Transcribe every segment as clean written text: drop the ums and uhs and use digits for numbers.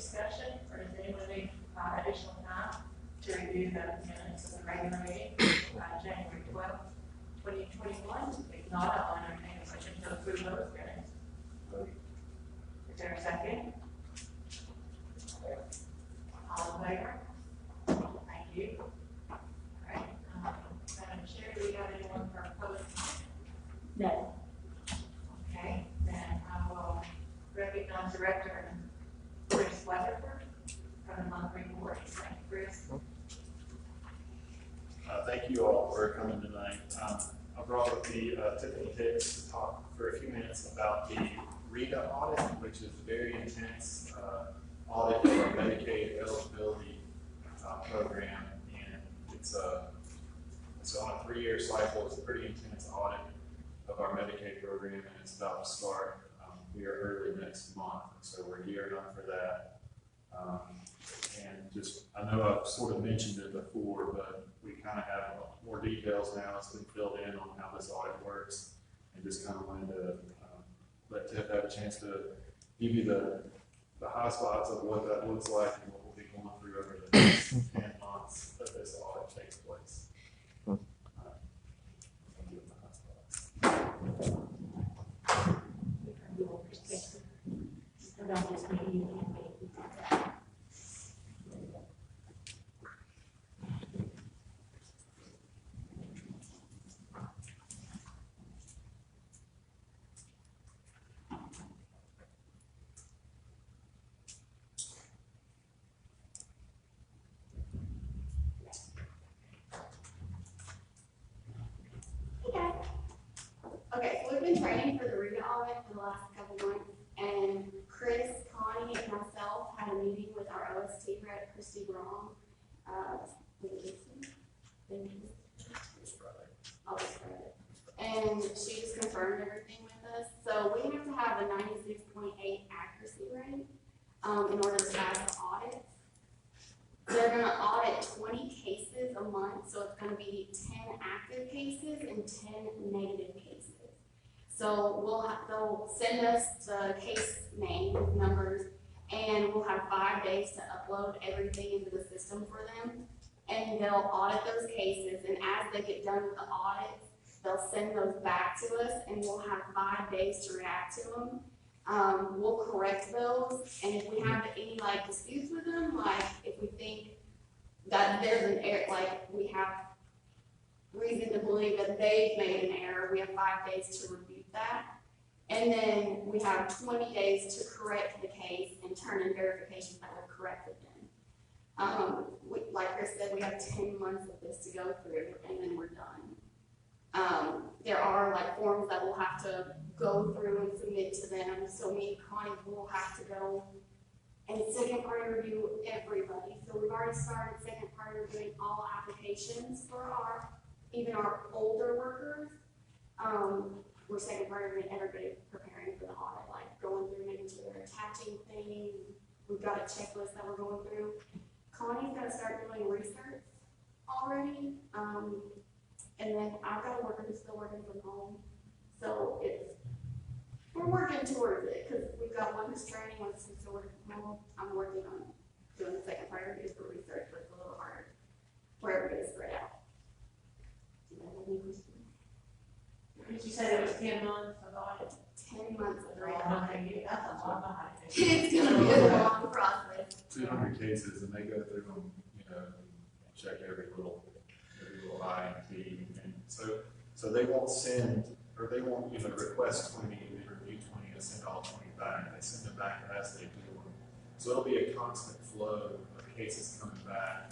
discussion, or does anyone need additional time to review the minutes of the regular meeting, January 12th, 2021? If not, I'll entertain a motion to approve those minutes. Is there a second? All in favor? Thank you. All right. Madam Chair, do we have anyone for public comment? No. Okay, then I will recognize Director Chris Weatherford from the monthly report. Thank you, Chris. Thank you all for coming tonight. I brought up the Tiffany Hicks to talk for a few minutes about the Rita Audit, which is a very intense audit of our Medicaid eligibility program, and it's on a 3-year cycle. It's a pretty intense audit of our Medicaid program, and it's about to start. We are early next month, so we're gearing up for that. And just, I know I've sort of mentioned it before, but we kind of have more details now. It's been filled in on how this audit works, and just kind of wanted to let Tiff have a chance to give you the high spots of what that looks like and what we'll be going through over the next 10 months that this audit takes place. I'll give you the high spots. Okay, so we've been training for the Rita Audit for the last couple months, and Chris, Connie, and myself had a meeting with our OST rep, Christy Braun. And she just confirmed everything with us. So we have to have a 96.8 accuracy rate in order to pass the audit. They're going to audit 20 cases a month, so it's going to be 10 active cases and 10 negative cases. So they'll send us the case name, numbers, and we'll have 5 days to upload everything into the system for them. And they'll audit those cases, and as they get done with the audit, they'll send those back to us, and we'll have 5 days to react to them. We'll correct those, and if we have any disputes with them, if we think that there's an error, we have reason to believe that they've made an error, we have 5 days to refute that. And then we have 20 days to correct the case and turn in verifications that were corrected then. Like Chris said, we have 10 months of this to go through, and then we're done. There are forms that we'll have to go through and submit to them. So me and Connie will have to go and second party review everybody. So we've already started second party reviewing all applications for even our older workers. We're second party reviewing everybody preparing for the audit, going through, making sure they're attaching things. We've got a checklist that we're going through. Connie's got to start doing research already. And then I've got a worker who's still working from home. So we're working towards it, because we've got one who's training, one who's still working from home. I'm working on doing the second part reviews for research, but it's a little harder for everybody to spread out. Do you have any questions? Did you say there was 10 months of audit? 10 months of That's a lot behind. It's going to be a long process. 200 cases, and they go through them, and check every little I and T, and so they won't send, or they won't request 20 and then review 20 and send all 20 back. They send them back as they do them. So it'll be a constant flow of cases coming back.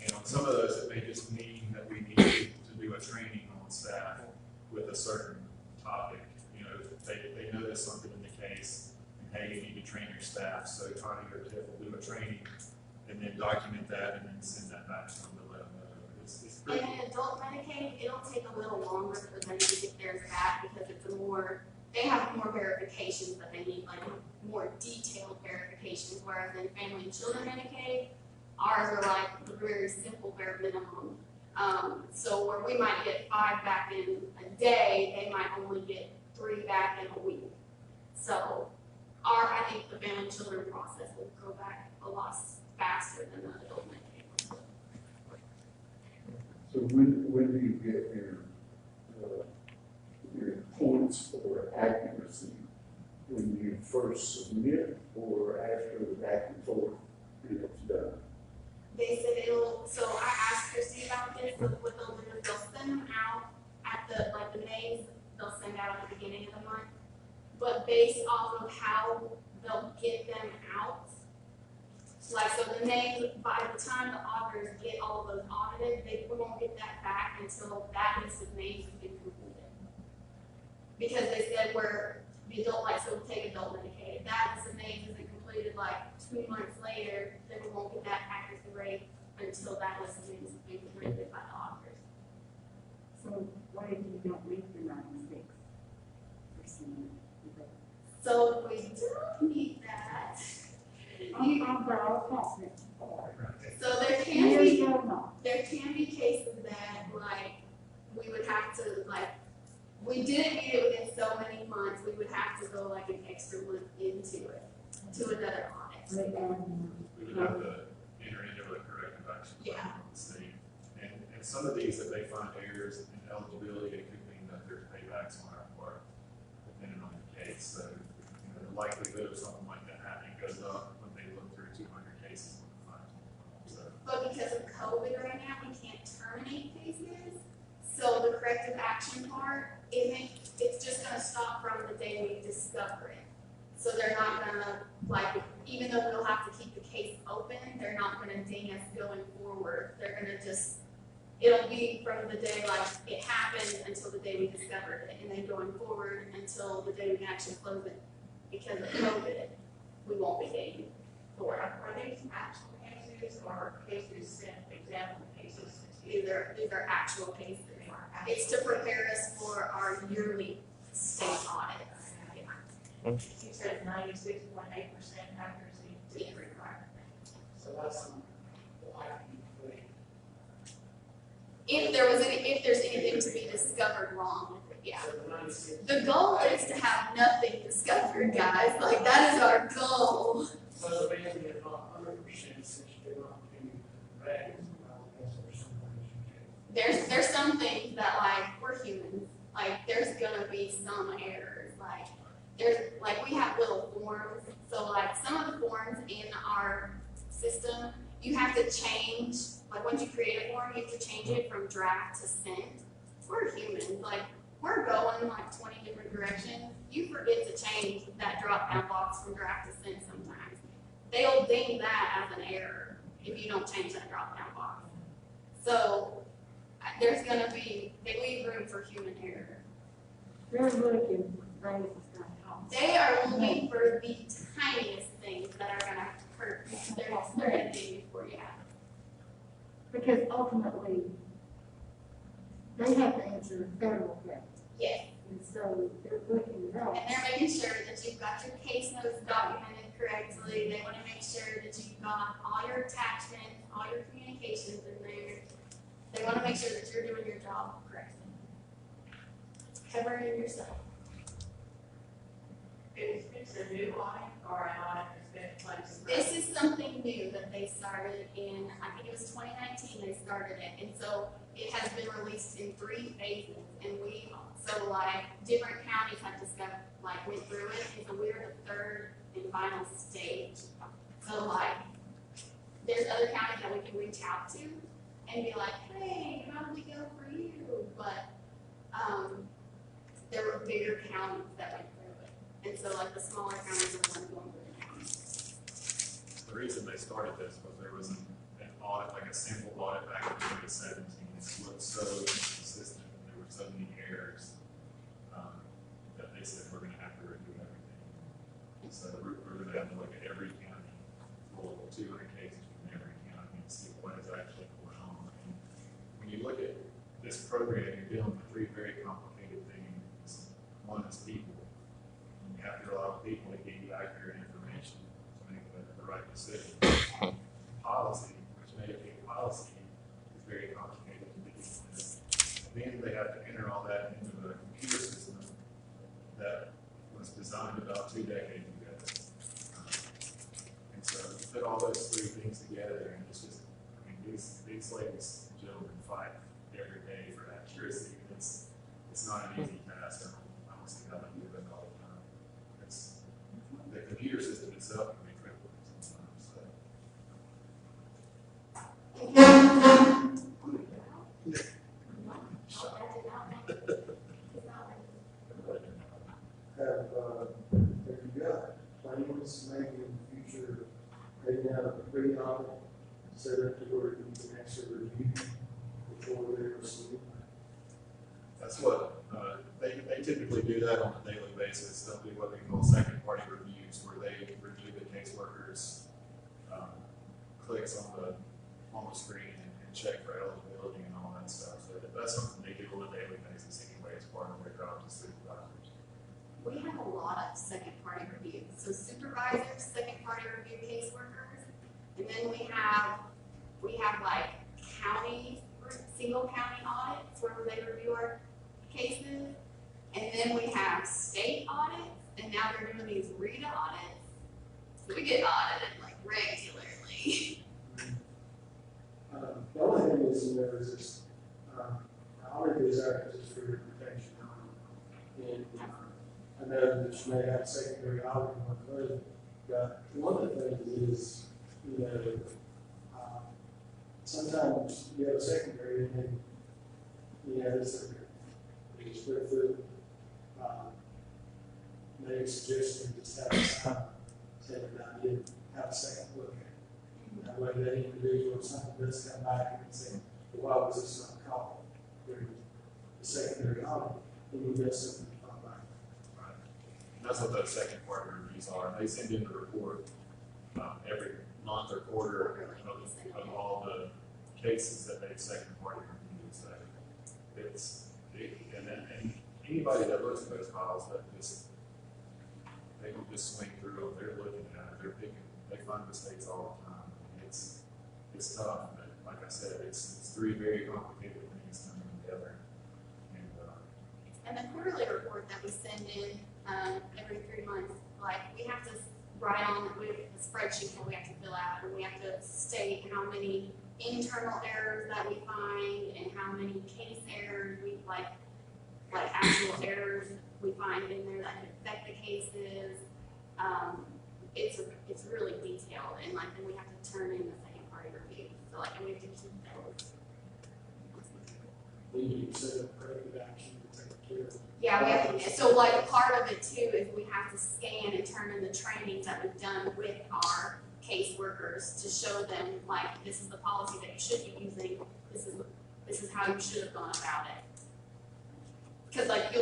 And on some of those, it may just mean that we need to do a training on staff with a certain topic. They notice something in the case, and hey, you need to train your staff. So Connie or Tiff will do a training and then document that and then send that back to them to let them know. In adult Medicaid, it'll take a little longer for them to get theirs back, because they have more verifications that they need, more detailed verifications, whereas in family and children Medicaid, ours are the very simple bare minimum. So where we might get 5 back in a day, they might only get 3 back in a week. So I think the family and children process will go back a lot faster than the adult Medicaid. So when do you get your points for accuracy? When you first submit or after the back and forth and it's done? They said so I asked Christy about this, so what they'll do is they'll send them out at the names they'll send out at the beginning of the month. But based off of how they'll get them out, like, so the names, by the time the auditors get all of those audited, we won't get that back until that list of names has been completed. Because they said the adult, like, so take adult Medicaid, if that list of names isn't completed like 2 months later, then we won't get that accuracy rate until that list of names has been completed by the auditors. So what if you don't make the 96%? So if we don't need that, so there can be cases that, like, we would have to, like, we didn't need it within so many months, we would have to go like an extra month into it, to another audit. We would have to enter into a corrective action plan with the state. And some of these, if they find errors in eligibility, it could mean that there's paybacks on our part, depending on the case. So, the likelihood of something like that happening goes up when they look through 200 cases on the file. So, But because of COVID right now, we can't terminate cases. So the corrective action part, it's just gonna stop from the day we discover it. So they're not gonna, like, even though we'll have to keep the case open, they're not gonna ding us going forward. They're gonna just, it'll be from the day, like, it happened until the day we discovered it, and then going forward until the day we can actually close it. Because of COVID, we won't be dinged for it. Are these actual cases or cases sent, example cases? These are actual cases. It's to prepare us for our yearly state audits. Yeah. You said 96.8% accuracy is required. So that's If there's anything to be discovered wrong with it, yeah. The goal is to have nothing discovered, guys. Like, that is our goal. So the man is not 100% since you're not doing that. There's some things that, like, we're humans. Like, there's gonna be some errors. Like we have little forms. So, like, some of the forms in our system, you have to change. Like, once you create a form, you have to change it from draft to sent. We're humans. Like, we're going like 20 different directions. You forget to change that drop-down box from draft to sent sometimes. They'll ding that as an error if you don't change that drop-down box. So there's gonna be, they leave room for human error. They're looking for things that's gonna cost. They are looking for the tiniest things that are gonna hurt. They're gonna ding you for you. Because ultimately, they have to answer the federal debt. Yes. And so they're looking at And us. they're making sure that you've got your case notes documented correctly. They want to make sure that you've got all your attachments, all your communications in there. They want to make sure that you're doing your job correctly. Covering yourself. Is this a new audit or an audit that's been in place? This is something new that they started in, I think it was 2019 they started it. And so it has been released in 3 phases. And so like different counties have discovered, like went through it. And so we're the 3rd and final stage. So like there's other counties that we can reach out to and be like, hey, how did we go for you? But there were bigger counties that went through it. And so like the smaller counties are the ones going through the counties. the reason they started this was there was an audit, like a sample audit back in 2017. It looked so inconsistent, and there were so many errors that they said we're going to have to redo everything. So we're going to have to look at every county, pull 200 cases from every county, and see what is actually going on. And when you look at this program, you're dealing with 3 very complicated things. One is people. You have to rely on people to give you accurate information to make the right decision. Policy, which Medicaid policy is very complicated to begin with. And then they have to enter all that into the computer system that was designed about 2 decades ago. put all those three things together, and it's just, I mean, these ladies and gentlemen fight every day for accuracy. It's not an easy task. I don't see how they do it all the time. It's, the computer system itself can be critical sometimes. So. Have you got plans maybe in the future, maybe have a pre-audit set up to where you can actually review before they're received? That's what, they typically do that on a daily basis. They'll do what they call second party reviews, where they review the caseworkers, clicks on the screen and check for eligibility and all that stuff. So that's something they do on a daily basis anyway, as part of their job as supervisors. We have a lot of second party reviews. So supervisors, second party review caseworkers, and then we have like county, single county audits where they review our cases. And then we have state audits, and now they're doing these Rita audits. So we get audited like regularly. The only thing is, is this, audit is our just for your protection. And I know that you may have secondary audit on the budget, but one of the things is, sometimes you have a secondary and then you have this, you just put through, make a suggestion, just have a sign, say that I did have a second look at it. That way that individual, if something does come back and say, well, why was this not called during the secondary audit, then you get something to come back. Right. And that's what those second party reviews are. They send in the report every month or quarter of all the cases that they've second party reviewed. So and anybody that looks at those files, they don't just swing through them. They're looking at it. They're picking. They find mistakes all the time. It's tough, but like I said, it's three very complicated things coming together. And the quarterly report that we send in every 3 months, like we have to write on with a spreadsheet that we have to fill out, and we have to state how many internal errors that we find and how many case errors we like actual errors we find in there that could affect the cases. It's really detailed, and like then we have to turn in the second party review. So like and we have to keep those. Then you can set up corrective action to take care of it. Yeah, we have to, so like part of it too is we have to scan and turn in the trainings that we've done with our caseworkers to show them like this is the policy that you should be using. This is how you should have gone about it. Because like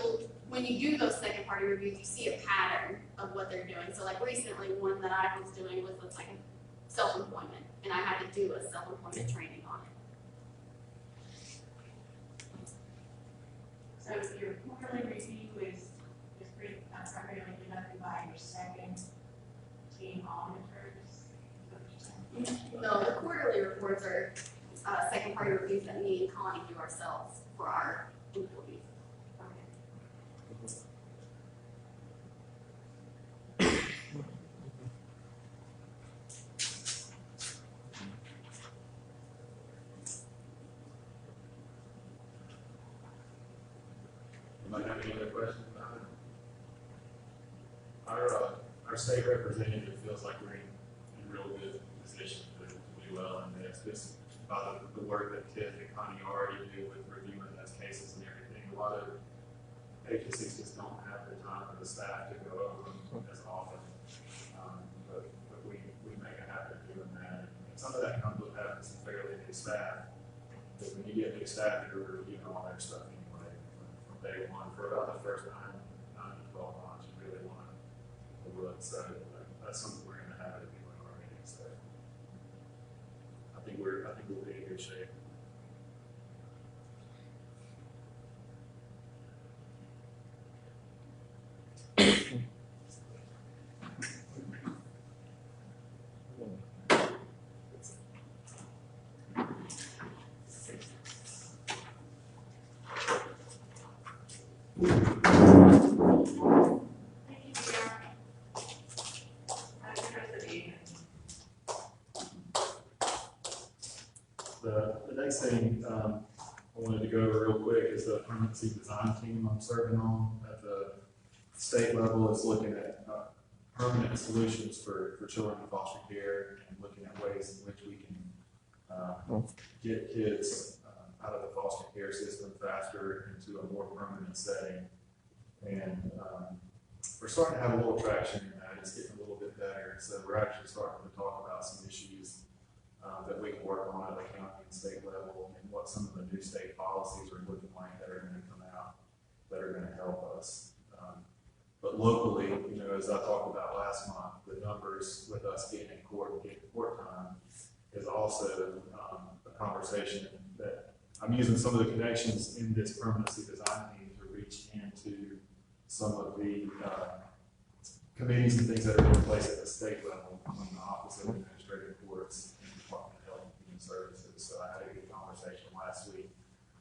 when you do those second party reviews, you see a pattern of what they're doing. So like recently, one that I was doing was like self-employment, and I had to do a self-employment training on it. So your quarterly review is primarily conducted by your second team auditors? No, the quarterly reports are second party reviews that me and Connie do ourselves for our employees. Anybody have any other questions about it? Our state representative feels like we're in real good position to do well in this. Just by the work that Tiff and Connie already do with reviewing those cases and everything. A lot of agencies just don't have the time for the staff to go over them as often. But we make a habit of doing that. And some of that comes with having some fairly new staff. But when you get new staff, you're reviewing all their stuff anyway from day one. For about the first 9 to 12 months, you really want to look. So that's something we're going to have to do already. So I think we'll be in good shape. Thank you, Deanna. Have a good rest of the evening. The next thing, I wanted to go over real quick is the permanency design team I'm serving on at the state level is looking at permanent solutions for children in foster care and looking at ways in which we can get kids out of the foster care system faster into a more permanent setting. And we're starting to have a little traction in that. It's getting a little bit better. So we're actually starting to talk about some issues that we can work on at the county and state level and what some of the new state policies are looking like that are going to come out that are going to help us. But locally, you know, as I talked about last month, the numbers with us getting in court and getting court time is also a conversation that I'm using some of the connections in this permanency design team to reach into some of the committees and things that are in place at the state level in the Office of Administrative Courts and Department of Health and Human Services. So I had a good conversation last week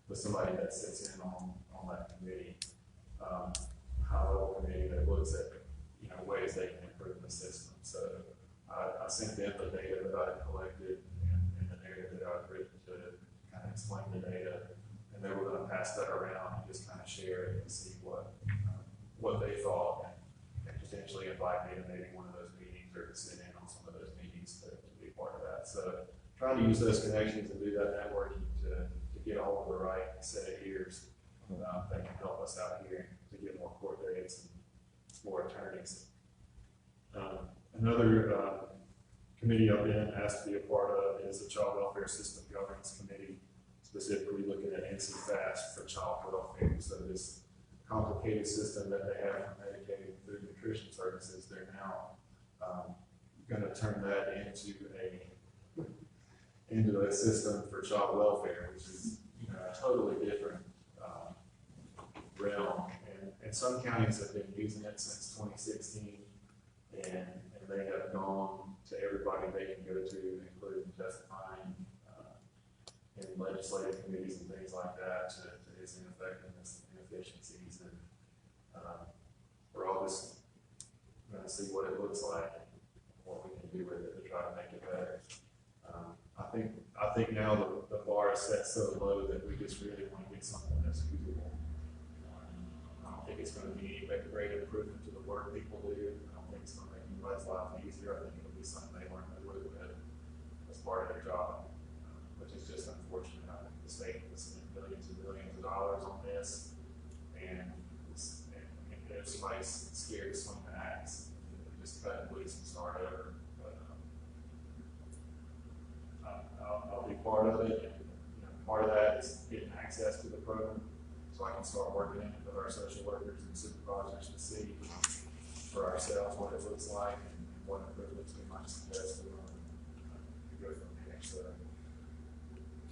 with somebody that sits in on that committee. High-level committee that looks at, you know, ways they can improve the system. So I sent them the data that I had collected and the narrative that I had written to kind of explain the data, and they were going to pass that around and just kind of share it and see what they thought, and potentially invite me to maybe one of those meetings or to sit in on some of those meetings to be part of that. So trying to use those connections and do that networking to get a hold of the right set of ears that can help us out here to get more court dates and more attorneys. Another committee I've been asked to be a part of is the Child Welfare System Governance Committee, specifically looking at NCFAST for child welfare. So this complicated system that they have from Medicaid through nutrition services, they're now going to turn that into a system for child welfare, which is, you know, a totally different realm, and some counties have been using it since 2016, and they have gone to everybody they can go to, including testifying in legislative committees and things like that to its ineffectiveness and inefficiencies, and we're all just going to see what it looks like and what we can do with it to try to make it better. I think now the bar is set so low that we just really want to get something that's usable. I don't think it's going to be a great improvement to the work people do. I don't think it's going to make anybody's life easier. I think it'll be something they learn to live with as part of their job, which is just unfortunate. I think the state has spent billions and billions of dollars on this, and if somebody's scared to swing the axe, just cut it loose and start over. But I'll be part of it. And, you know, part of that is getting access to the program, so I can start working in it with our social workers and supervisors to see for ourselves what it looks like and what improvements we might suggest to go from there. So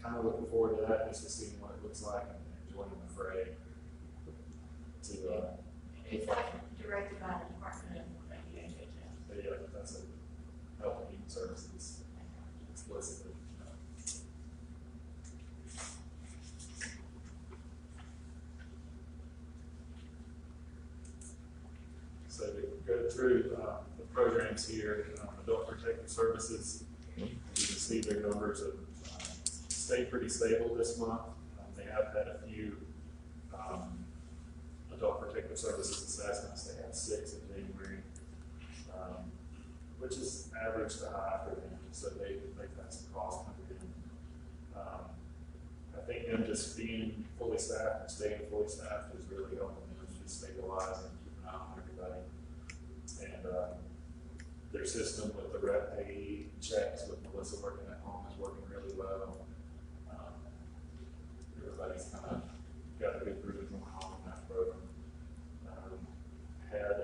kind of looking forward to that, just to see what it looks like and joining the fray. It's like directed by the Department of DSS. Yeah, that's a Health and Human Services explicitly. So to go through the programs here, Adult Protective Services, you can see their numbers have stayed pretty stable this month. They have had a few Adult Protective Services assessments. They had 6 in January, which is average to high for them. So they've had some costs coming in. I think them just being fully staffed and staying fully staffed is really helping them just stabilize and keep an eye on everybody. And their system with the rep pay checks with Melissa working at home is working really well. Everybody's kind of got a good groove going on in that program. Had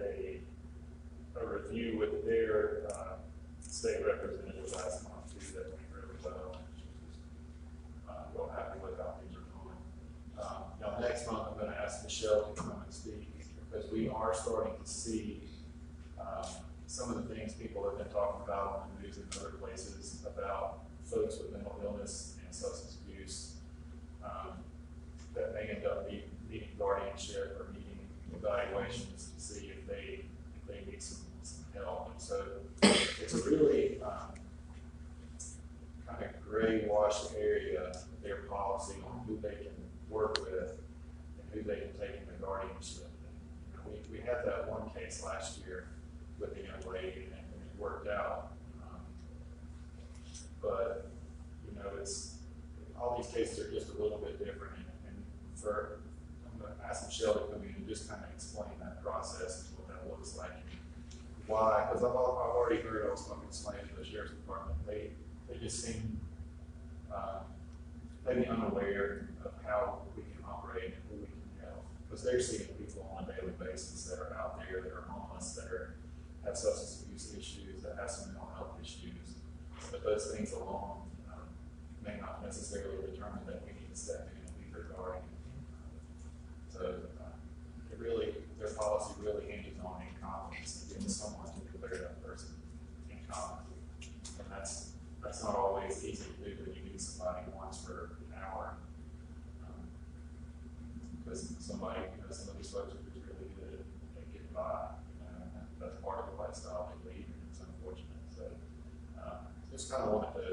a review with their state representative last month too that went really well. Real happy with how things are going. Now next month I'm going to ask Michelle to come and speak because we are starting to see some of the things people have been talking about on the news and other places about folks with mental illness and substance abuse that may end up needing guardianship or needing evaluations to see if they need some help. And so it's a really kind of gray wash area who they can work with and who they can take into guardianship. We had that one case last year with the young lady, and it worked out. But it's all these cases are just a little bit different. And I'm going to ask Michelle to come in and just kind of explain that process and what that looks like. Why? Because I've already heard, I was talking to somebody in the sheriff's department. They just seem maybe unaware of how we can operate and who we can help. Because they're seeing people on a daily basis that are out there, that are homeless, that have substance abuse issues, that have some mental health issues. But those things alone may not necessarily determine that we need to step in and be their guardian. So their policy really hinges on incompetence and getting someone to declare that person incompetent. And that's not always easy to do when you need somebody once for an hour. Because some of these folks are just really good at getting by. That's part of the lifestyle they lead, and it's unfortunate. So just kind of wanted to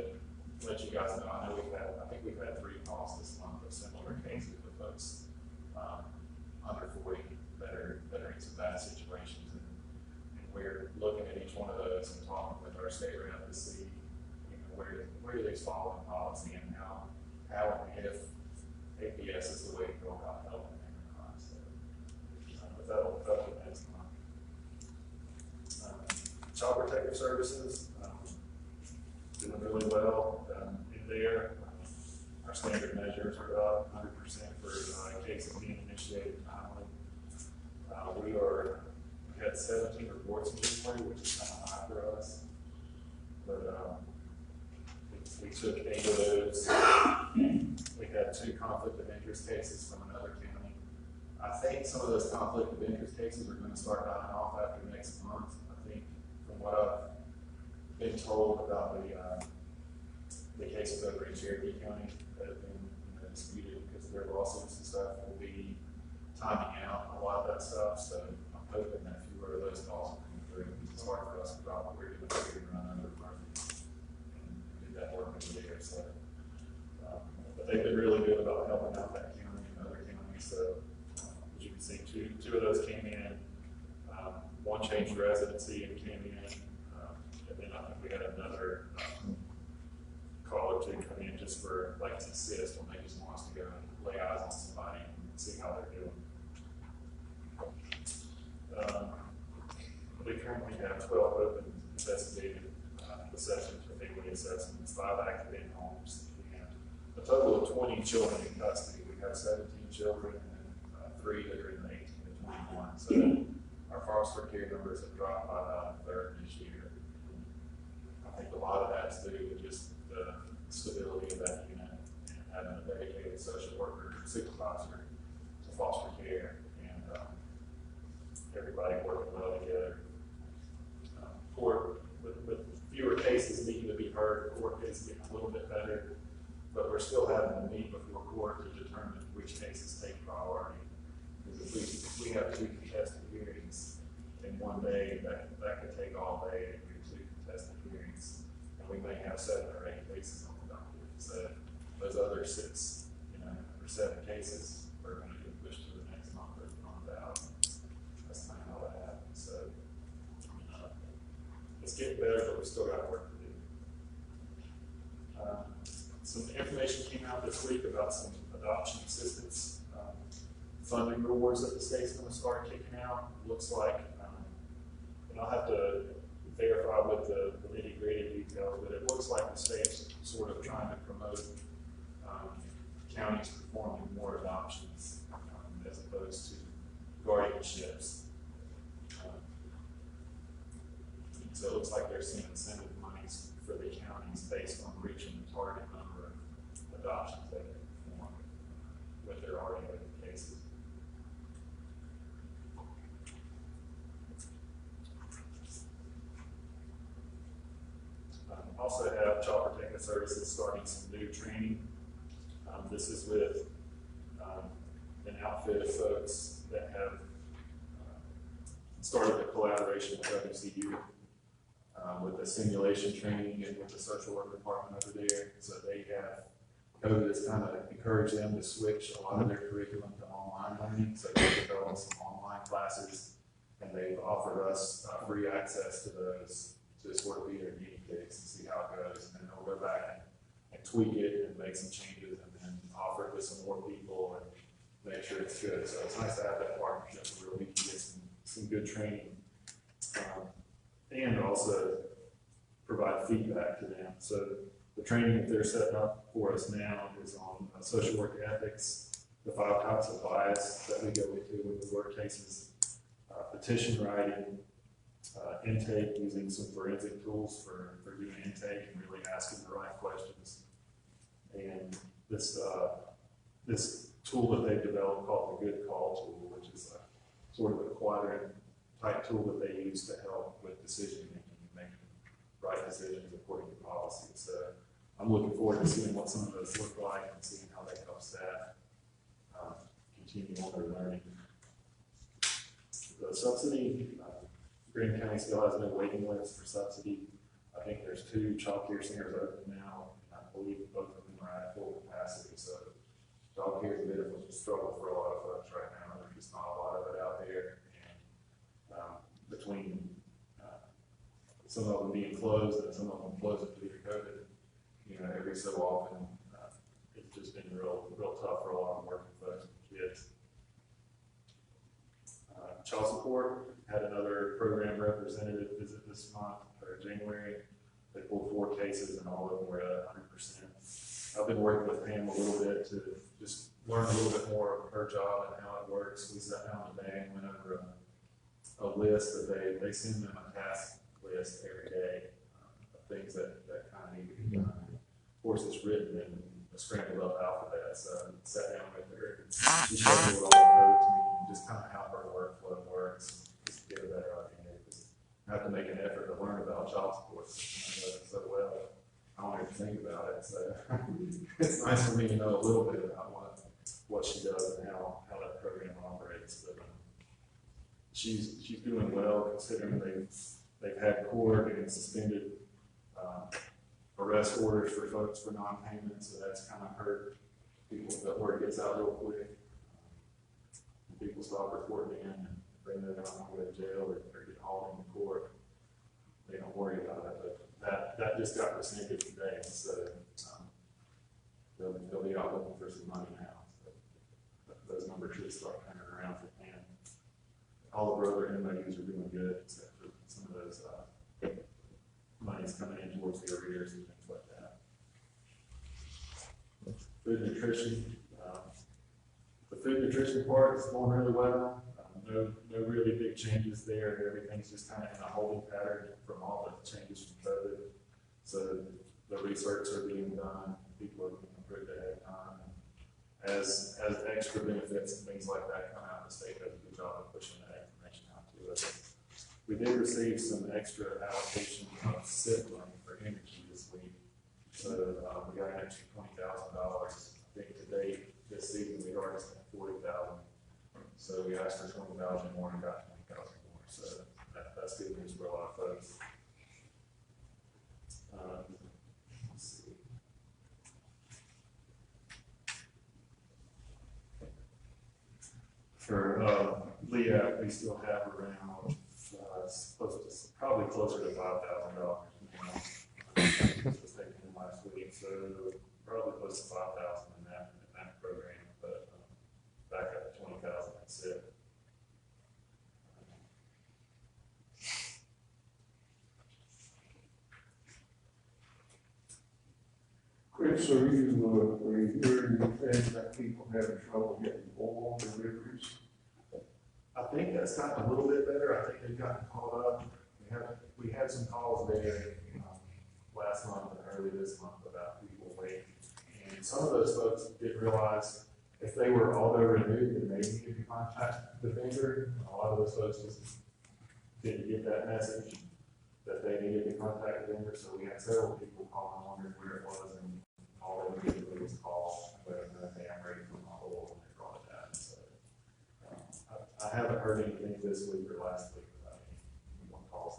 let you guys know. I know I think we've had 3 calls this month of similar cases with folks under 40 that are in some bad situations, and we're looking at each one of those and talking with our state rep to see where do they fall in policy and how and if APS is the way to go about helping them or not. So, but that'll be next month. Child Protective Services, doing really well in there. Our standard measures are about 100% for cases being initiated timely. We had 17 reports in January, which is kind of high for us. But we took 8 of those. We had 2 conflict of interest cases from another county. I think some of those conflict of interest cases are going to start dying off after next month. I think from what I've been told about the cases over in Cherokee County that have been disputed because of their lawsuits and stuff will be timing out a lot of that stuff. So I'm hoping that fewer of those calls will come through. It's hard for us to drop what we're doing here and run under market and do that work over there. So, but they've been really good about helping out that county and other counties. So as you can see, two of those came in. One changed residency and came in. And then I think we had another call or 2 come in just for like an assist when they just want us to go and lay eyes on somebody and see how they're doing. We currently have 12 open investigated assessments for family assessments, 5 active in homes, and a total of 20 children in custody. We have 17 children and 3 that are in the 18 to 21. So our foster care numbers have dropped by about a third this year. I think a lot of that's due to just the stability of that unit and having a dedicated social worker, supervisor to foster care, and everybody working well together. Court, with fewer cases needing to be heard, court cases getting a little bit better, but we're still having to meet before court to determine which cases take priority. Because if we have 2 contested hearings in one day, that could take all day to do 2 contested hearings. And we may have 7 or 8 cases on the docket. So those other 6, or 7 cases are going to get pushed to the next month or the month out. That's kind of how that happens. So it's getting better, but we still got work to do. Some information came out this week about some adoption assistance funding rewards that the state's going to start kicking out. Looks like, and I'll have to verify with the nitty-gritty details, but it looks like the state's sort of trying to promote counties performing more adoptions as opposed to guardianships. So it looks like they're seeing incentive monies for the counties based on reaching the target number of adoptions they can perform with their already open cases. Also have Child Protective Services starting some new training. This is with an outfit of folks that have started a collaboration with WCU with the simulation training and with the social work department over there. So they have COVID has kind of encouraged them to switch a lot of their curriculum to online learning, so they've developed some online classes, and they've offered us free access to those to sort of be their guinea pigs and see how it goes, and then they'll go back and tweak it and make some changes, and then offer it to some more people and make sure it's good. So it's nice to have that partnership where we can get some good training, and also provide feedback to them. So the training that they're setting up for us now is on social work ethics, the 5 types of bias that we go into with the work cases, petition writing, intake, using some forensic tools for doing intake and really asking the right questions. And this tool that they've developed called the Good Call tool, which is sort of a quadrant type tool that they use to help with decision making and making right decisions according to policy. So I'm looking forward to seeing what some of those look like and seeing how they help staff continue on their learning. The subsidy, Green County still has no waiting list for subsidy. I think there's 2 child care centers open now, and I believe both of them are at full capacity. So child care is a bit of a struggle for a lot of folks right now. There's just not a lot of it out there. And between some of them being closed and some of them closing due to COVID, every so often, it's just been real tough for a lot of working folks and kids. Child support had another program representative visit this month, or January. They pulled 4 cases and all of them were at 100%. I've been working with Pam a little bit to just learn a little bit more of her job and how it works. We sat down today and went over a list that they send them a task list every day of things that kind of need to be done. Of course, it's written in a scrambled up alphabet, so I sat down with her and she showed me what all of those mean, just kind of how her workflow works, just to get a better idea. I have to make an effort to learn about child support so well. I don't even think about it, so it's nice for me to know a little bit about what she does and how that program operates. But she's doing well, considering they've had court and suspended arrest orders for folks for non-payment, so that's kind of hurt people. That word gets out real quick. People stop reporting in and bring them on to jail or get hauled into court. They don't worry about it, but that just got rescinded today, so they'll be out looking for some money now. So those numbers should start turning around for Pam. All of our other MOUs are doing good, except for some of those money's coming in towards the arrears and things like that. Food nutrition. The food nutrition part is going really well. No really big changes there. Everything's just kind of in a holding pattern from all the changes from COVID. So the research are being done. People are being approved ahead of time. As extra benefits and things like that come out, the state does a good job of pushing that information out to us. We did receive some extra allocation of SIP money for energy this week. So we got an extra $20,000. I think to date this season we've already spent $40,000. So we asked for $20,000 more and got $20,000 more. So that's good news for a lot of folks. Let's see. For LEAP, we still have around probably closer to $5,000 now. It was taken in last week, so probably close to $5,000 in that program, but back up to $20,000. That's it. Chris, are you hearing anything that people having trouble getting oil deliveries? I think that's gotten a little bit better. I think they've gotten caught up. We had some calls there last month and early this month about people waiting. And some of those folks didn't realize if they were auto-renewed, then they needed to contact the vendor. A lot of those folks just didn't get that message that they needed to contact the vendor. So we had several people calling, wondering where it was, and all they needed to do was call, let them know, hey, I'm ready for my oil, and they brought it down. So I haven't heard anything this week or last week about anyone calls.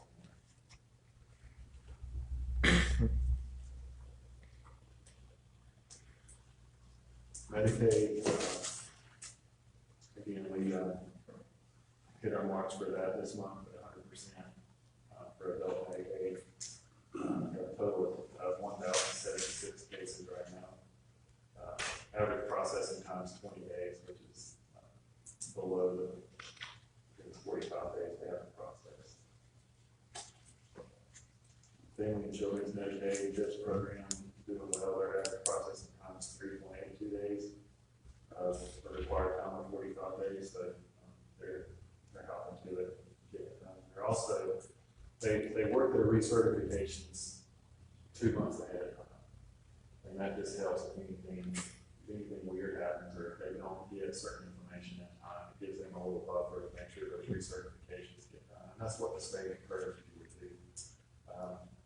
Medicaid, again, we hit our marks for that this month at 100% for adult Medicaid. A total of 1,076 cases right now. Average processing time is 20 days, which is below the 45 days they have to process. Family and Children's Medicaid JIPS program doing well. Their average processing time is 3.82 days. The required time of 45 days, so they're helping to get it done. They're also, they work their recertifications 2 months ahead of time. And that just helps if anything weird happens or if they don't get certain information in time, it gives them a little buffer to make sure those recertifications get done. And that's what the state encouraged you to do.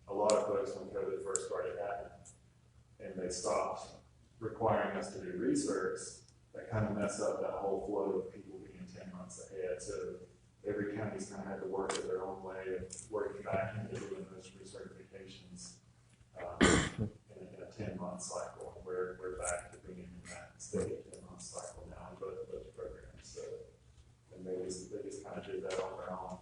A lot of folks, when COVID first started happening, and they stopped requiring us to do research, that kind of messed up that whole flow of people being 10 months ahead. So every county's kind of had to work at their own way of working back into doing those recertifications in a 10-month cycle. We're back to being in that steady 10-month cycle now in both of those programs. So, and they just kind of did that on their own.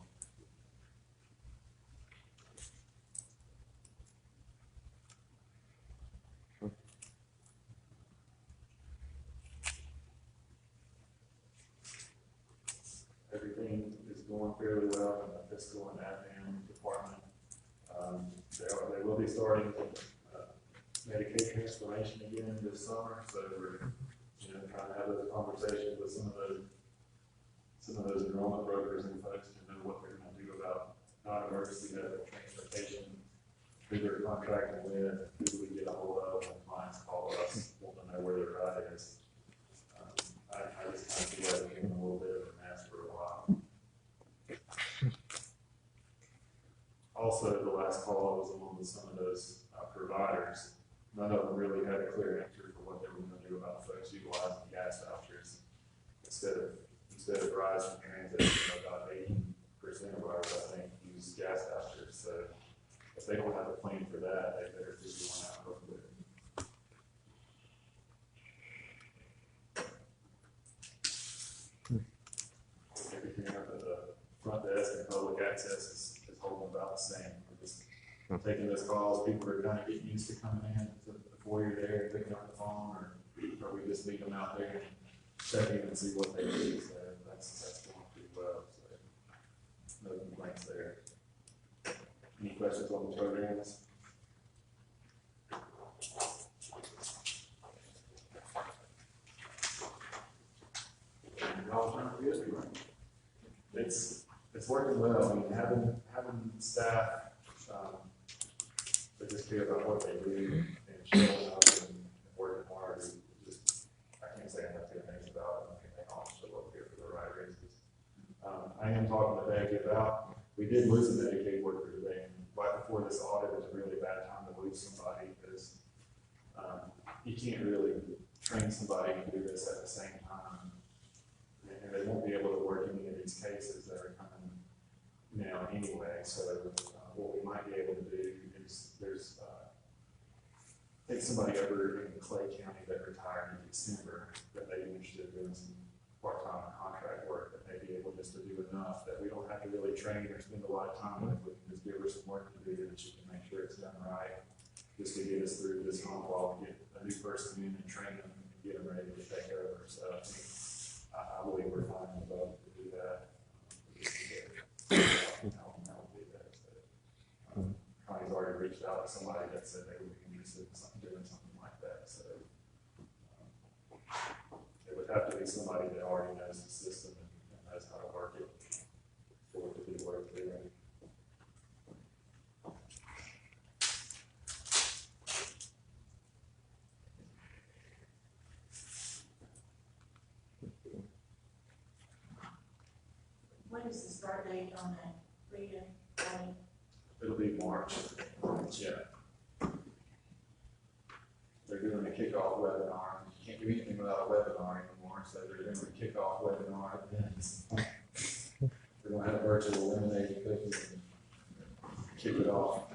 Everything is going fairly well in the fiscal and admin department. They will be starting Medicaid transformation again this summer, so we're trying to have those conversations with some of those enrollment brokers and folks to know what they're going to do about non-emergency medical transportation, who they're contracting with, who we get a hold of when clients call us, want to know where their ride is. I just kind of feel like we're in a little bit of a mess for a while. Also, the last call I was on with some of those providers. None of them really had a clear answer for what they were going to do about folks utilizing gas vouchers. Instead of rides from transit, about 80% of ours, I think, use gas vouchers. So if they don't have a plan for that, they better figure one out real quick. Everything up at the front desk and public access is holding about the same. We're just taking those calls. People are kind of getting used to coming in before you're there and picking up the phone, or we just meet them out there and check in and see what they do. So that's going pretty well. So no complaints there. Any questions on the programs? It's working well. I mean, having staff that just care about what they do and showing up and working hard is just, I can't say enough good things about them. I think they all show up here for the right reasons. I am talking to Becky about, we did lose a Medicaid worker today, and right before this audit was a really bad time to lose somebody because you can't really train somebody to do this at the same time. And they won't be able to work any of these cases that are coming now anyway. So what we might be able to do is there's I think somebody over in Clay County that retired in December that may be interested in doing some part-time contract work that may be able just to do enough that we don't have to really train or spend a lot of time with. We can just give her some work to do that she can make sure it's done right. Just to get us through this hump while we get a new person in and train them and get them ready to take over. So I believe we're finding a boat to do that. Connie's already reached out to somebody that said they would be interested in doing something like that. So it would have to be somebody that already knows the system and knows how to work it for it to be worth doing. When is the start date on that Rita Audit? It'll be March. Yeah. They're doing a kickoff webinar. You can't do anything without a webinar anymore, so they're doing a kickoff webinar events. We're going to have virtual lemonade cookies and kick it off.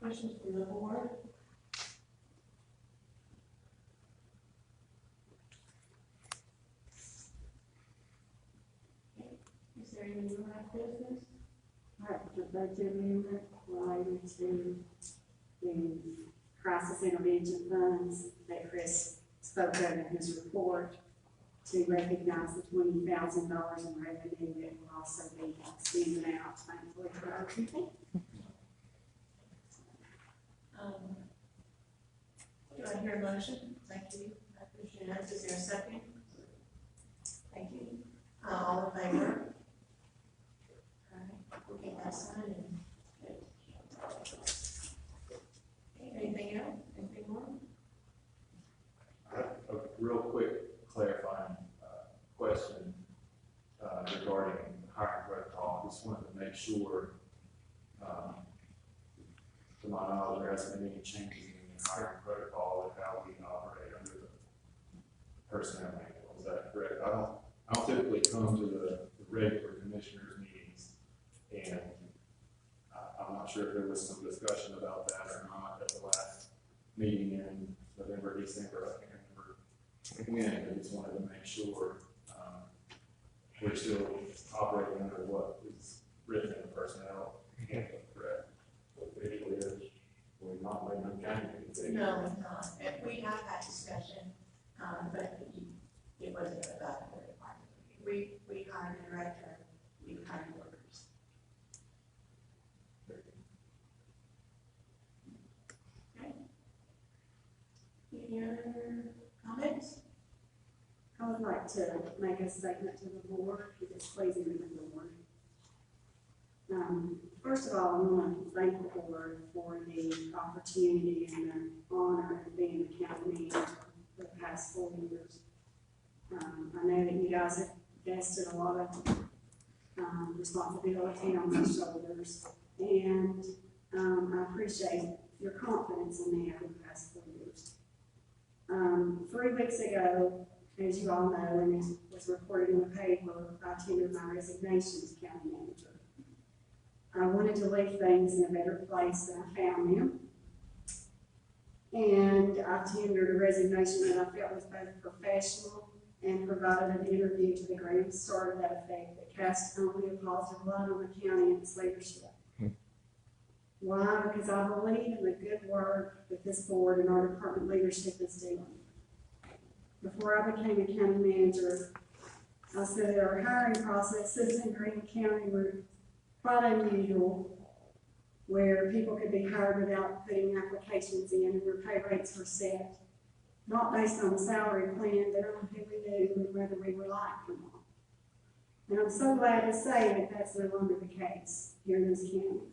Questions from the board? Is there any more business? Right, the budget amendment related to the crisis intervention funds that Chris spoke of in his report, to recognize the $20,000 in revenue that will also be extended out, thankfully, for our people. Do I hear a motion? Thank you. I appreciate it. Is there a second? Thank you. All in favor? All right, we'll get that signed and. Anything else? Anything more? A real quick clarifying question regarding hiring protocol. Just wanted to make sure, to my knowledge, there hasn't been any changes in the hiring protocol of how we operate under the personnel manual. Is that correct? I don't typically come to the regular commissioners meetings, and I'm not sure if there was some discussion about that or not at the last meeting in November, December. I can't remember when. I just wanted to make sure we're still operating under what is written in the personnel handbook, correct? Officially is, we're not making no changes. No, it's not. And we have had discussion, but it wasn't about the department. We hired a director, we hired workers. Okay. Any other comments? I would like to make a statement to the board, if it's pleasing to the board. First of all, I want to thank the board for the opportunity and the honor of being the county manager for the past 4 years. I know that you guys have vested a lot of responsibility on my shoulders, and I appreciate your confidence in me over the past 4 years. 3 weeks ago, as you all know, and it was reported in the paper, I tendered my resignation as county manager. I wanted to leave things in a better place than I found them. And I tendered a resignation that I felt was both professional and provided an interview to the Grand Star to that effect that cast only a positive light on the county and its leadership. Why? Because I believe in the good work that this board and our department leadership is doing. Before I became a county manager, I said that our hiring processes in Green County were quite unusual, where people could be hired without putting applications in, and where pay rates were set, not based on the salary plan, but on who we knew and whether we were liked or not. And I'm so glad to say that that's no longer the case here in this county.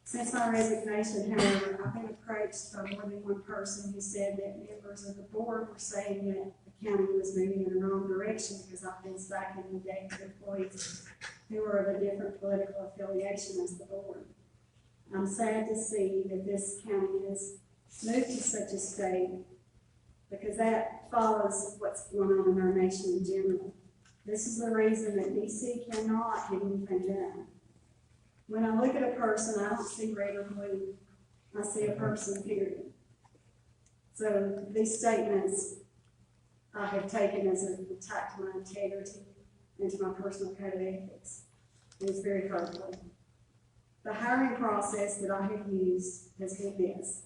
Since my resignation, however, I've been approached by more than one person who said that members of the board were saying that the county was moving in the wrong direction because I've been stacking the deck of employees who are of a different political affiliation as the board. I'm sad to see that this county has moved to such a state, because that follows what's going on in our nation in general. This is the reason that DC cannot get anything done. When I look at a person, I don't see red or blue. I see a person, period. So these statements I have taken as an attack to my integrity and to my personal code of ethics. It is very hurtful. The hiring process that I have used has been this: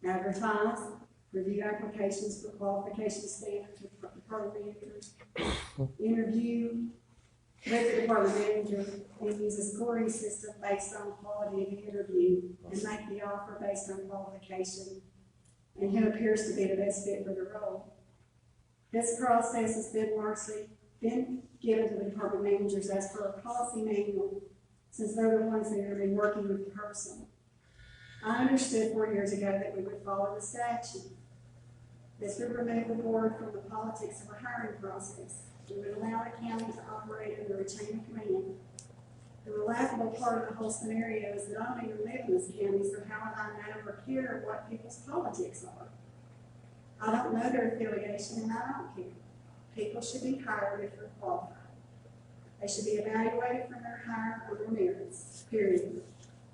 advertise, review applications for qualification standards with department managers, interview with the department manager, and use a scoring system based on quality of the interview, and make the offer based on qualification and who appears to be the best fit for the role. This process has been largely given to the department managers as per a policy manual, since they're the ones that are going to be working with the person. I understood 4 years ago that we would follow the statute. This would remove the board from the politics of a hiring process. We would allow the county to operate under a chain of command. The laughable part of the whole scenario is that I don't even live in this county, so how would I know or care what people's politics are? I don't know their affiliation, and I don't care. People should be hired if they're qualified. They should be evaluated from their hire on their merits, period.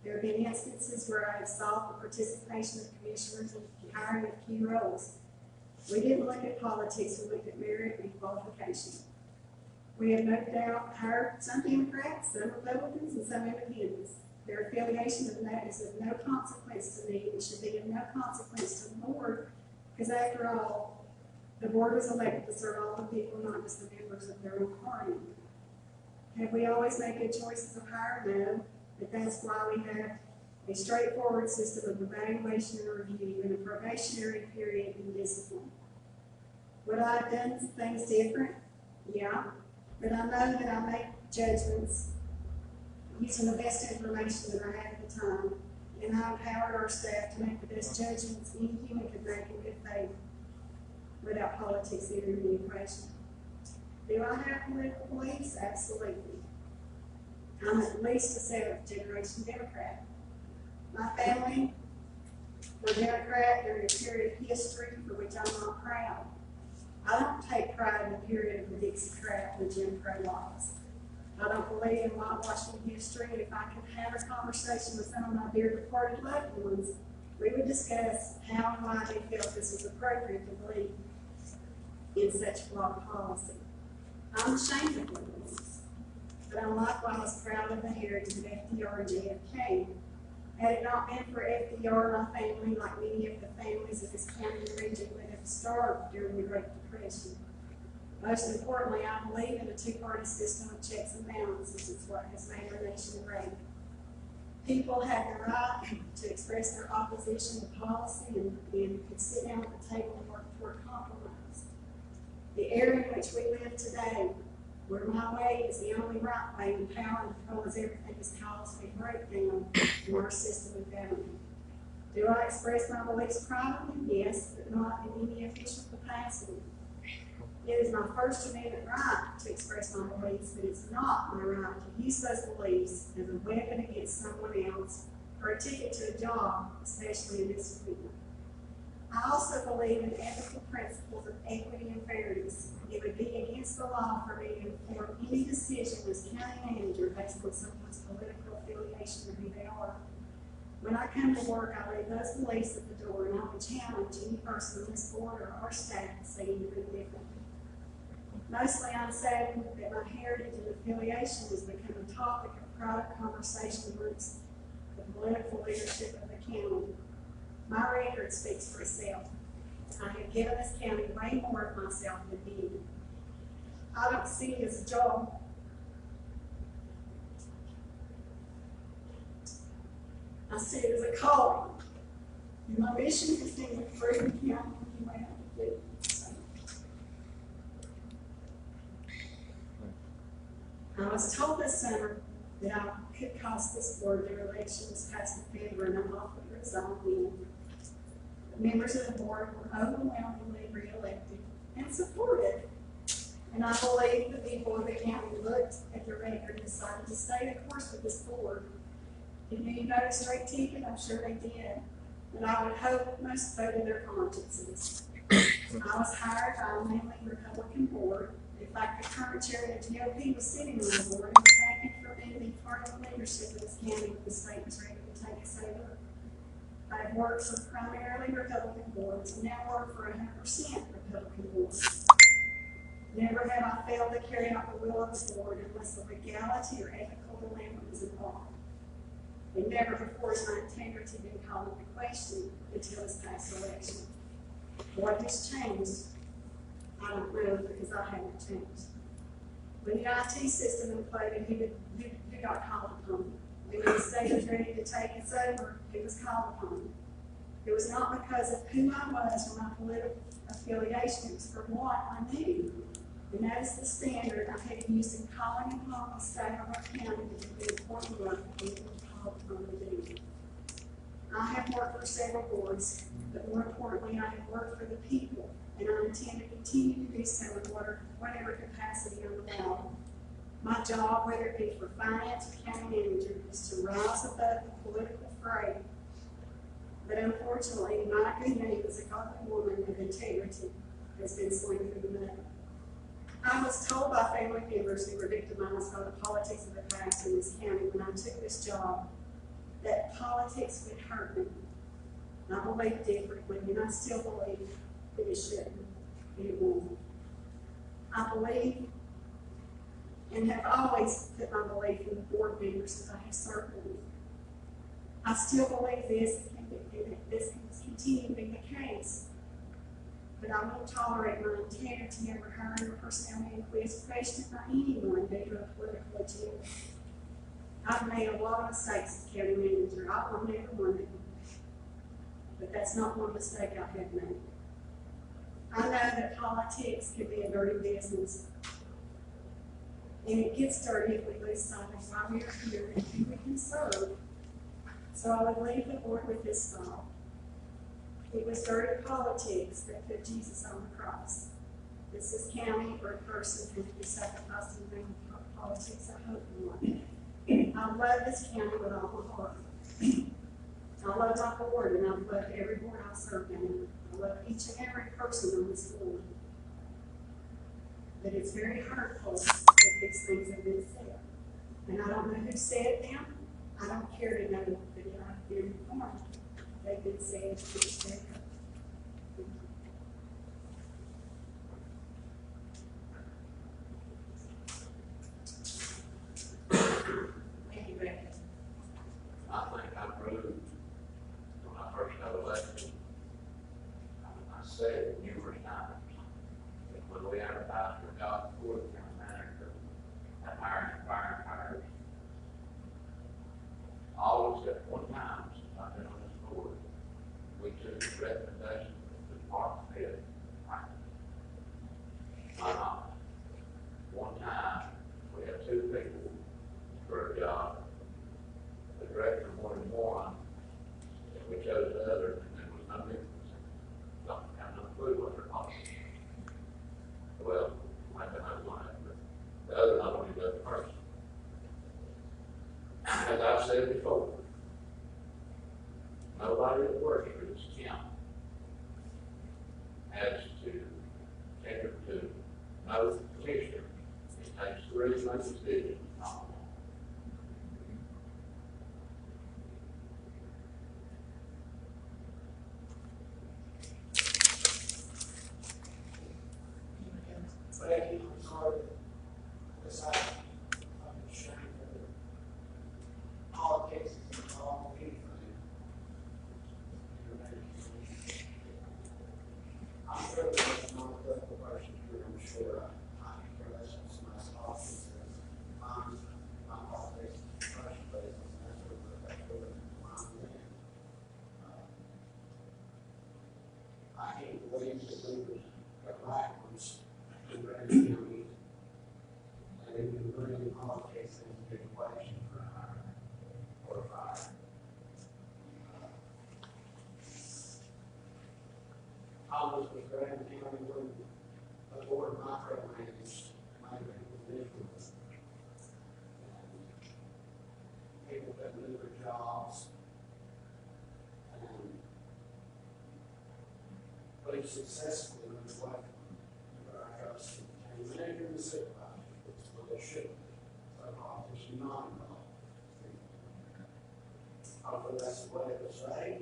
There There have been instances where I have sought the participation of commissioners in hiring of key roles. We didn't look at politics, we looked at merit and qualification. We have no doubt hired some Democrats, some Republicans, and some independents. Their affiliation of that is of no consequence to me, it should be of no consequence to the board, because after all, the board was elected to serve all the people, not just the members of their own party. Have we always made good choices of hire? No, but that's why we have a straightforward system of evaluation and review and a probationary period and discipline. Would I have done things different? Yeah, but I know that I make judgments using the best information that I had at the time, and I empowered our staff to make the best judgments any human could make in good faith without politics entering the equation. Do I have political beliefs? Absolutely. I'm at least a seventh-generation Democrat. My family were Democrat during a period of history for which I'm not proud. I don't take pride in the period of the Dixie Crap and Jim Crow laws. I don't believe in whitewashing history. If I could have a conversation with some of my dear departed loved ones, we would discuss how and why they felt this was appropriate to believe in such flawed policy. I'm ashamed of what it is, but I'm likewise proud of the heritage of FDR and JFK. Had it not been for FDR, my family, like many of the families of this county and region, would have starved during the Great Depression. Most importantly, I believe in a two-party system of checks and balances. It's what has made our nation great. People have the right to express their opposition to policy and could sit down at the table and work toward compromise. The era in which we live today, where my way is the only right way and power and control is everything, is caused a breakdown in our system of government. Do I express my beliefs privately? Yes, but not in any official capacity. It is my First Amendment right to express my beliefs, but it's not my right to use those beliefs as a weapon against someone else or a ticket to a job, especially in this field. I also believe in ethical principles of equity and fairness. It would be against the law for me to inform any decision as county manager based on someone's political affiliation or who they are. When I come to work, I leave those beliefs at the door, and I would challenge any person on this board or our staff to say anything different. Mostly, I'm saddened that my heritage and affiliation has become a topic of private conversation amongst the political leadership of the county. My record speaks for itself. I have given this county way more of myself than he. I don't see it as a job. I see it as a calling. And my mission is to improve the county any way I can do. I was told this summer that I could cost this board the election this past November, and I'm awfully resolved in. The members of the board were overwhelmingly re-elected and supported. And I believe the people of the county looked at the record and decided to stay the course with this board. If you voted straight ticket, I'm sure they did. And I would hope most voted their consciences. I was hired by a mainly Republican board. In fact, the current chair of the GOP was sitting on the board and was happy for me to be part of the leadership of this county when the state was ready to take us over. I have worked for primarily Republican boards and now work for 100% Republican boards. Never have I failed to carry out the will of the board unless the legality or ethical dilemma is involved. And never before has my integrity been called into question until this past election. What has changed? I don't know, because I haven't changed. When the IT system imploded, who got called upon? When the state was ready to take us over, who was called upon? It was not because of who I was or my political affiliation, it was for what I knew. And that is the standard I have used in calling upon the state of our county to do the important work that we were called upon to do. I have worked for several boards, but more importantly, I have worked for the people, and I intend to continue to do so in whatever capacity I'm allowed. My job, whether it be for finance or county manager, is to rise above the political fray. But unfortunately, my good name as a godly woman of integrity has been slain through the mud. I was told by family members who were victimized by the politics of the past in this county when I took this job that politics would hurt me. And I believe differently, and I still believe that it shouldn't, and it won't. I believe and have always put my belief in the board members as I have served them. I still believe this can continue to be the case. But I won't tolerate my integrity or hiring or personnel inquiries questioned by anyone due to a political agenda. I've made a lot of mistakes as county manager. I will never one of them. But that's not one mistake I have made. I know that politics can be a dirty business. And it gets dirty if we lose sight of why we are here and who we can serve. So I would leave the board with this thought. It was dirty politics that put Jesus on the cross. This is county or a person who can be sacrificed in the name of politics. I hope not. I love this county with all my heart. I love my board, and I love every board I serve in. I love each and every person on this board. But it's very hurtful that these things have been said. And I don't know who said them. I don't care to know, but I've been informed. They've been said, it's very hurtful. Thank you, Becky. I think I proved when I first got elected, I said it numerous times, that when we advertised for jobs for the county manager, and hiring and firing hires, all except one time since I've been on this board, we took the recommendation of the department head. Why not? One time, we had two people for a job. The director wanted one, and we chose the other, and there was no difference. Don't have no clue what their policy. Well, might have been one, but the other not only the other person. As I've said before, nobody that works for this county has to cater to no commissioner. It takes three to make a decision, not one. Becky, I'm sorry that this I'm ashamed of the politics and all anything. I'm sure there's not a political person here, I'm sure I can relate to my politics and my politics person, but that's where I'm in. I can't believe that we would go backwards in Grant County and even bring politics into the equation for a hire or a fire. I was with Grant County when the board micromanaged my individuals. People that knew their jobs and pretty successfully went away from our house. And the manager and the supervisor, that's what they should be. So politics are not involved. Hopefully that's the way it was saying.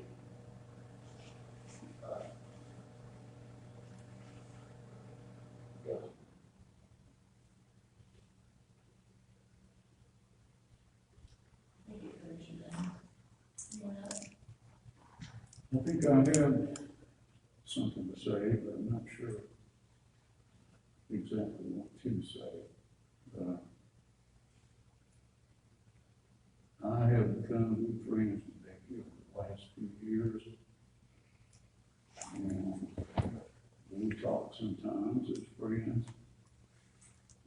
Yeah. Thank you, Commissioner. Anyone else? I think I have something to say, but I'm not sure exactly what to say. I have become good friends with Becky over the last few years. And we talk sometimes as friends.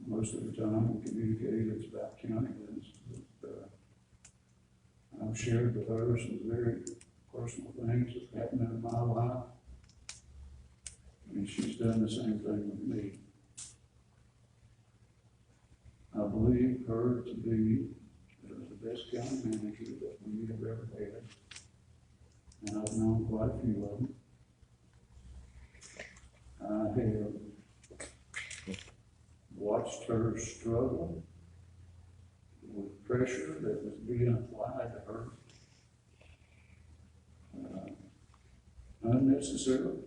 Most of the time we communicate, it's about county business. But, I've shared with her some very personal things that happened in my life. And she's done the same thing with me. I believe her to be the best county manager that we have ever had. And I've known quite a few of them. I have watched her struggle with pressure that was being applied to her unnecessarily.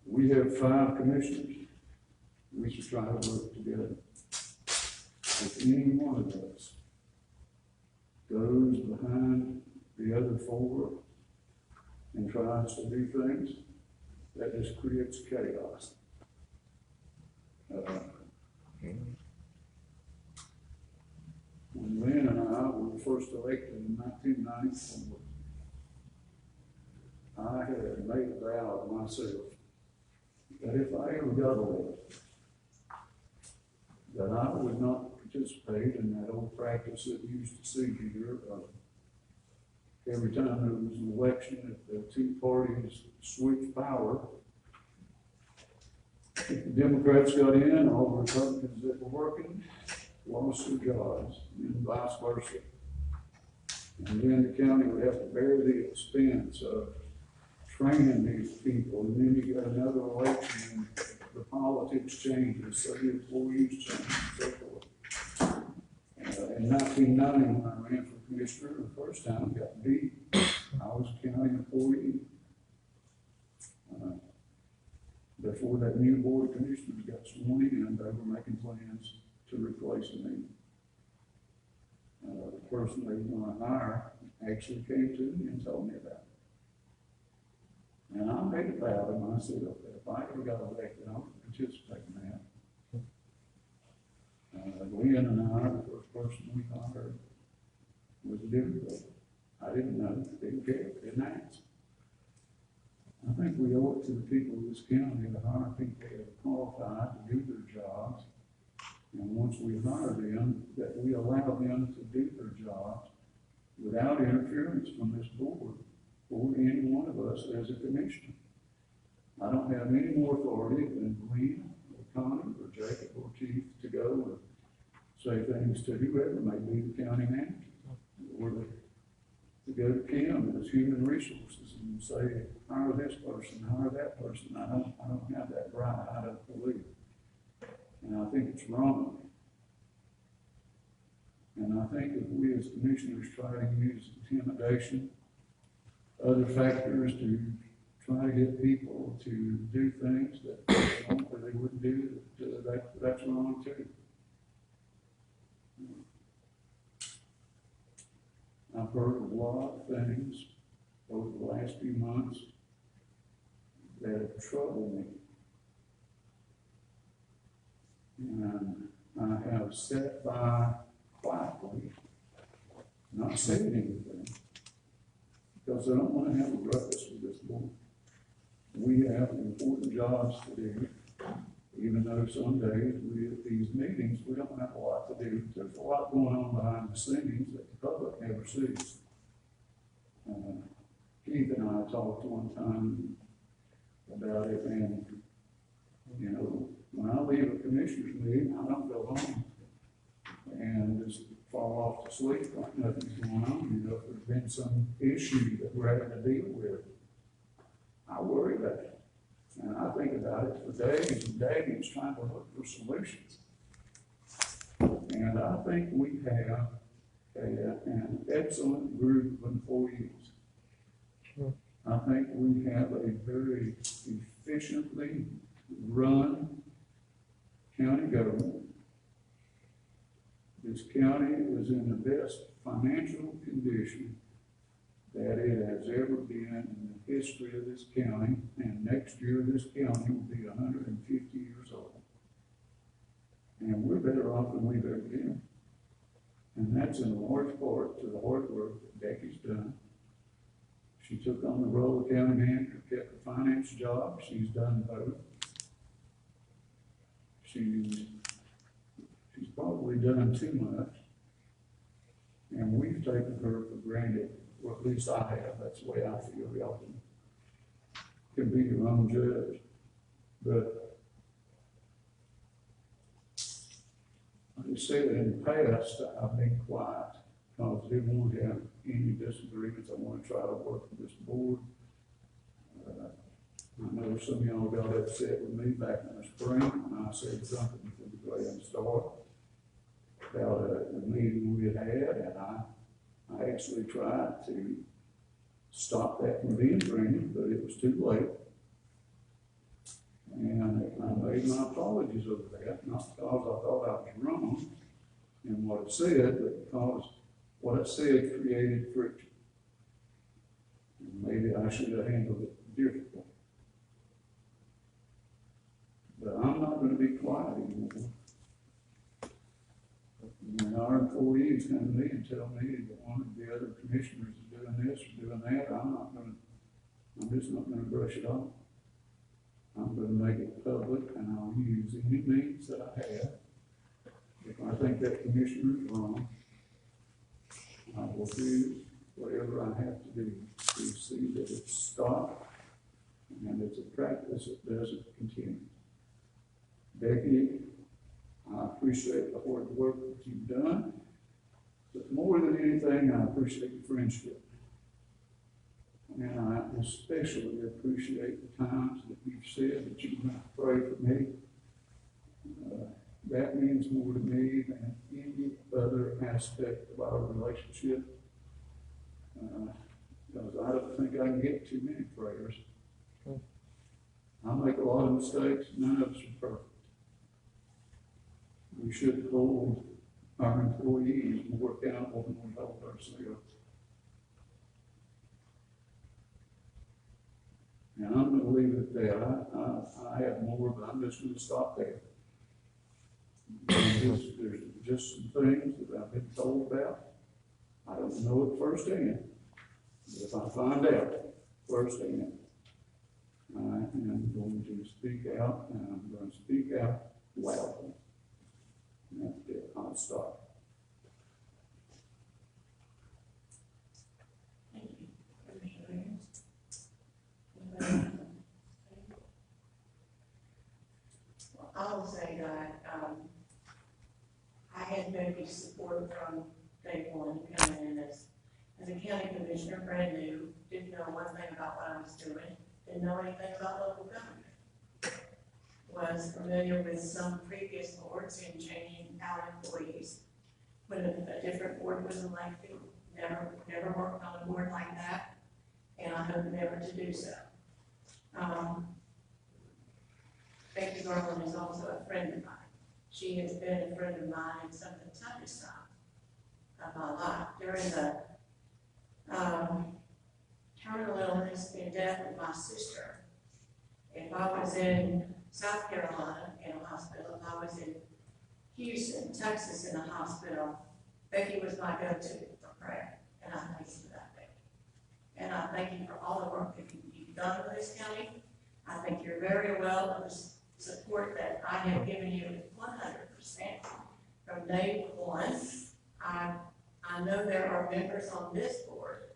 We have 5 commissioners. We should try to work together. If any one of us goes behind the other 4 and tries to do things, that just creates chaos. When Lynn and I were first elected in 1994, I had made a vow to myself that if I ever got elected, that I would not participate in that old practice that we used to see here of every time there was an election, if the 2 parties switched power, if the Democrats got in, all the Republicans that were working lost their jobs, and vice versa. And then the county would have to bear the expense of training these people, and then you got another election, and the politics changes, so the employees change, and so forth. In 1990, when I ran for commissioner, the first time I got beat, I was a county employee. Before that new board of commissioners got sworn in, they were making plans to replace me. The person they were going to hire actually came to me and told me about it. And I made a vow to myself that if I ever got elected, I would participate in that. Lynn and I, the first person we hired was a Democrat. I didn't know, didn't care, didn't ask. I think we owe it to the people of this county to hire people that are qualified to do their jobs. And once we hire them, that we allow them to do their jobs without interference from this board or any one of us as a commissioner. I don't have any more authority than Lynn or Connie or Jacob or Chief to go and say things to whoever may be the county manager, or to go to Kim as human resources and say, hire this person, hire that person. I don't have that right, I don't believe. And I think it's wrong. And I think if we as commissioners try to use intimidation, other factors to try to get people to do things that they wouldn't do, that's wrong too. I've heard a lot of things over the last few months that have troubled me. And I have sat by quietly, not saying anything, because I don't want to have a ruckus with this board. We have important jobs to do, even though some days at these meetings, we don't have a lot to do. There's a lot going on behind the scenes that the public never sees. Keith and I talked one time about it, and, you know, when I leave a commissioner's meeting, I don't go home and just fall off to sleep like nothing's going on. You know, if there's been some issue that we're having to deal with, I worry about it. And I think about it for days and days trying to look for solutions. And I think we have an excellent group of employees. I think we have a very efficiently run county government. This county is in the best financial condition that it has ever been in the history of this county, and next year this county will be 150 years old. And we're better off than we've ever been. And that's in large part to the hard work that Becky's done. She took on the role of county manager, kept a finance job. She's done both. She's probably done too much. And we've taken her for granted, or at least I have. That's the way I feel. Y'all can be your own judge. But I just say that in the past, I've been quiet because I didn't want to have any disagreements. I want to try to work with this board. I know some of y'all got upset with me back in the spring when I said something from the grand start about the meeting we had, and I actually tried to stop that from being granted, but it was too late. And I made my apologies over that, not because I thought I was wrong in what it said, but because what it said created friction. And maybe I should have handled it differently. But I'm not gonna be quiet anymore. When our employees come to me and tell me that one of the other commissioners is doing this or doing that, I'm just not gonna brush it off. I'm gonna make it public, and I'll use any means that I have. If I think that commissioner is wrong, I will do whatever I have to do to see that it's stopped and it's a practice that doesn't continue. Becky, I appreciate the hard work that you've done, but more than anything, I appreciate your friendship. And I especially appreciate the times that you've said that you're going to pray for me. That means more to me than any other aspect of our relationship. Because I don't think I can get too many prayers. I make a lot of mistakes, none of us are perfect. We should hold our employees more accountable than we hold ourselves. And I'm going to leave it there. I have more, but I'm just going to stop there. There's just some things that I've been told about. I don't know it firsthand. But if I find out firsthand, I am going to speak out, and I'm going to speak out loudly. And that's it. I'll stop. Thank you, Commissioner Williams. Well, I will say that, I had Becky's support from day one, coming in as a county commissioner, brand new, didn't know one thing about what I was doing, didn't know anything about local government. Was familiar with some previous boards in changing out employees. When a different board was elected, never worked on a board like that, and I hope never to do so. Becky Garland is also a friend of mine. She has been a friend of mine in some of the toughest times of my life. During the terminal illness and death of my sister, if I was in South Carolina in a hospital, if I was in Houston, Texas in a hospital, Becky was my go-to for prayer, and I thank you for that, Becky. And I thank you for all the work that you've done for this county. I think you're very well of the support that I have given you 100% from day one. I know there are members on this board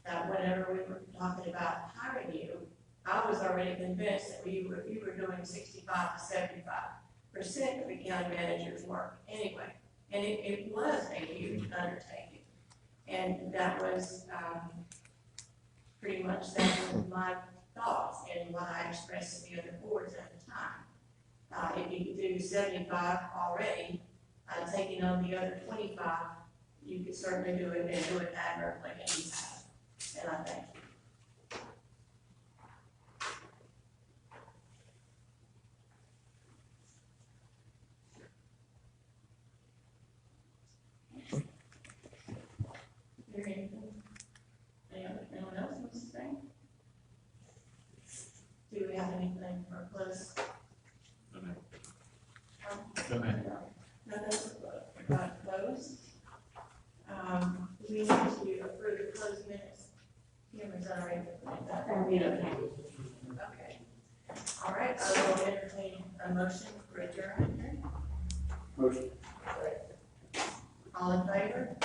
that whenever we were talking about hiring you, I was already convinced that you were doing 65 to 75% of the county manager's work anyway. And it was a huge undertaking. And that was pretty much that was my thoughts and what I expressed to the other boards at the time. If you could do 75 already, taking on the other 25, you could certainly do it and do it admirably, and you have. And I thank you. Anyone else wants to say? Do we have anything for close? Nothing about close. We need to approve the closed minutes. Cameron's already. Okay. All right, I will entertain a motion for adjournment. Motion. All in favor?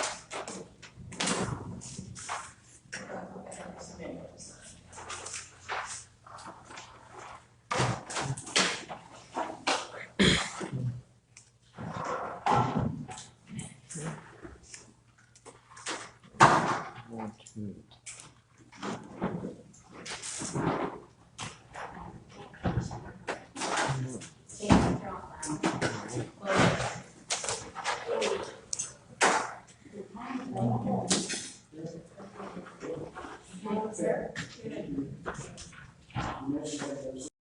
One, two.